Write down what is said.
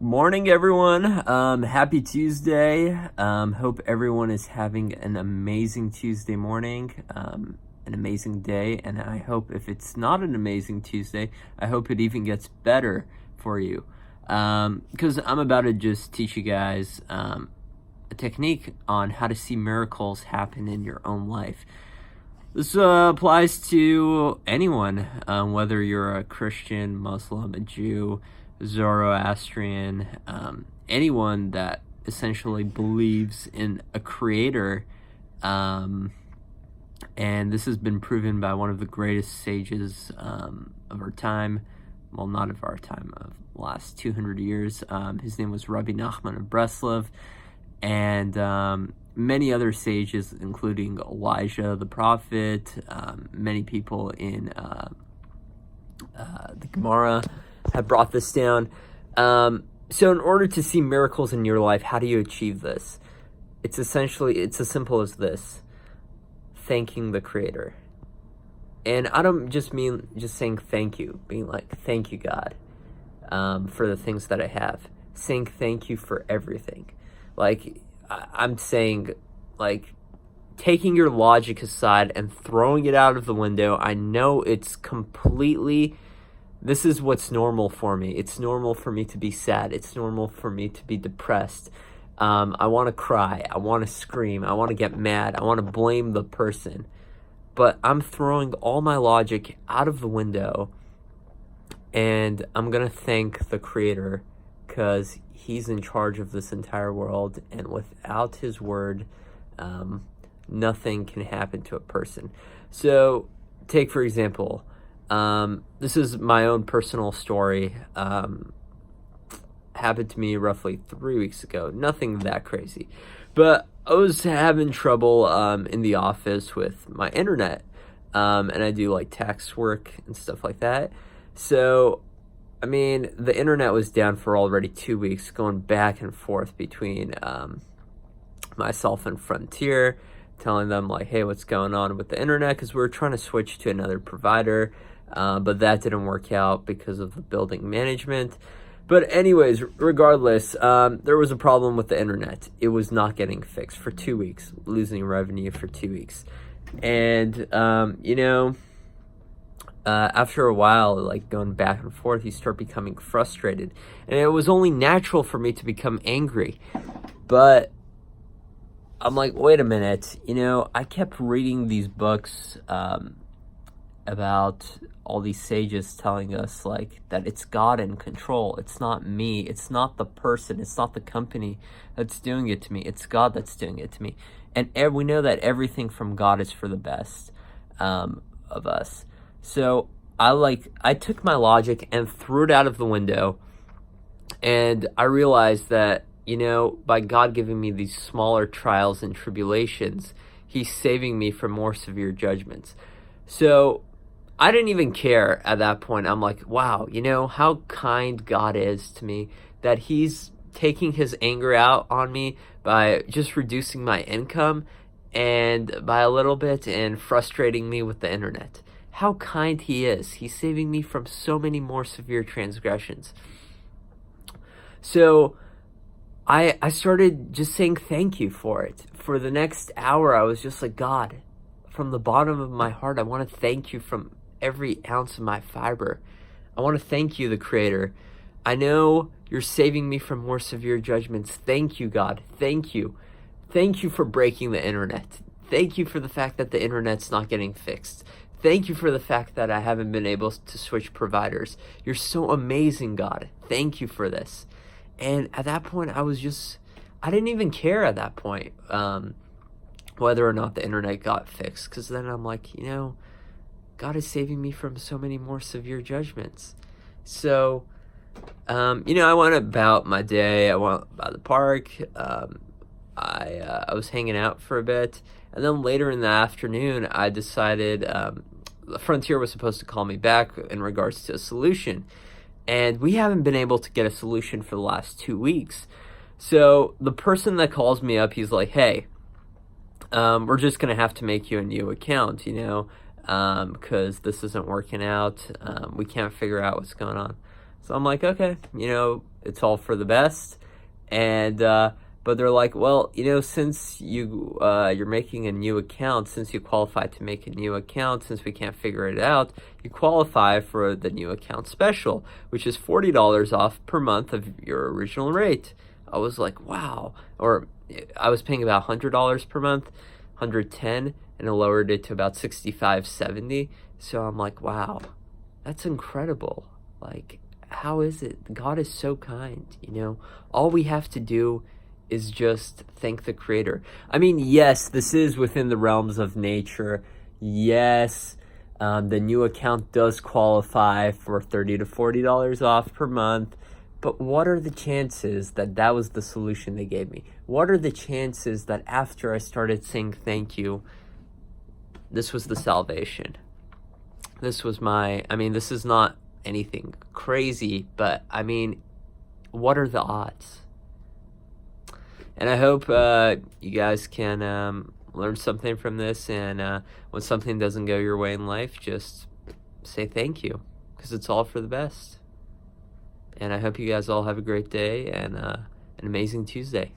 Morning, everyone. Happy Tuesday. Hope everyone is having an amazing Tuesday morning, an amazing day, and I hope if it's not an amazing Tuesday, I hope it even gets better for you. Because I'm about to just teach you guys a technique on how to see miracles happen in your own life. This applies to anyone, whether you're a Christian, Muslim, a Jew, Zoroastrian, anyone that essentially believes in a creator. And this has been proven by one of the greatest sages of our time. Well, not of our time, of the last 200 years. His name was Rabbi Nachman of Breslov. And many other sages, including Elijah the prophet, many people in the Gemara have brought this down. So in order to see miracles in your life, how do you achieve this? It's as simple as this: thanking the Creator. And I don't just mean just saying thank you, being like, thank you, God, for the things that I have. Saying thank you for everything. Like, I'm saying, like, taking your logic aside and throwing it out of the window. I know it's completely... This is what's normal for me. It's normal for me to be sad. It's normal for me to be depressed. I want to cry. I want to scream. I want to get mad. I want to blame the person. But I'm throwing all my logic out of the window, and I'm going to thank the Creator because He's in charge of this entire world, and without His word, nothing can happen to a person. So, take for example... this is my own personal story. Happened to me roughly 3 weeks ago. Nothing that crazy. But I was having trouble in the office with my internet. And I do like tax work and stuff like that. So, I mean, the internet was down for already 2 weeks, going back and forth between myself and Frontier, telling them like, hey, what's going on with the internet? Because we were trying to switch to another provider. But that didn't work out because of the building management. But anyways, regardless, there was a problem with the internet. It was not getting fixed for 2 weeks, losing revenue for 2 weeks. And, after a while, like going back and forth, you start becoming frustrated. And it was only natural for me to become angry. But I'm like, wait a minute, I kept reading these books, about all these sages telling us like that it's God in control. It's not me. It's not the person. It's not the company that's doing it to me. It's God that's doing it to me. And we know that everything from God is for the best of us. So I took my logic and threw it out of the window. And I realized that, by God giving me these smaller trials and tribulations, He's saving me from more severe judgments. So I didn't even care at that point. I'm like, wow, how kind God is to me, that He's taking His anger out on me by just reducing my income and by a little bit and frustrating me with the internet. How kind He is. He's saving me from so many more severe transgressions. So I started just saying thank you for it. For the next hour, I was just like, God, from the bottom of my heart, I want to thank you from every ounce of my fiber. I want to thank you, the Creator. I know You're saving me from more severe judgments. Thank you, God. Thank you. Thank you for breaking the internet. Thank you for the fact that the internet's not getting fixed. Thank you for the fact that I haven't been able to switch providers. You're so amazing, God. Thank you for this. And at that point, I didn't even care at that point whether or not the internet got fixed. Because then I'm like, God is saving me from so many more severe judgments. So, I went about my day. I went by the park. I was hanging out for a bit. And then later in the afternoon, I decided Frontier was supposed to call me back in regards to a solution. And we haven't been able to get a solution for the last 2 weeks. So the person that calls me up, he's like, hey, we're just going to have to make you a new account, because this isn't working out. We can't figure out what's going on. So I'm like, okay, it's all for the best. And but they're like, well, since you're making a new account, since you qualify to make a new account, since we can't figure it out, you qualify for the new account special, which is $40 off per month of your original rate. I was like, wow. Or I was paying about $100 per month, 110, and I lowered it to about 65, 70. So I'm like, wow, that's incredible. Like, how is it? God is so kind, All we have to do is just thank the Creator. I mean, yes, this is within the realms of nature. Yes, the new account does qualify for $30 to $40 off per month. But what are the chances that that was the solution they gave me? What are the chances that after I started saying thank you, this was the salvation? This was this is not anything crazy, but what are the odds? And I hope you guys can learn something from this, and when something doesn't go your way in life, just say thank you, because it's all for the best. And I hope you guys all have a great day and an amazing Tuesday.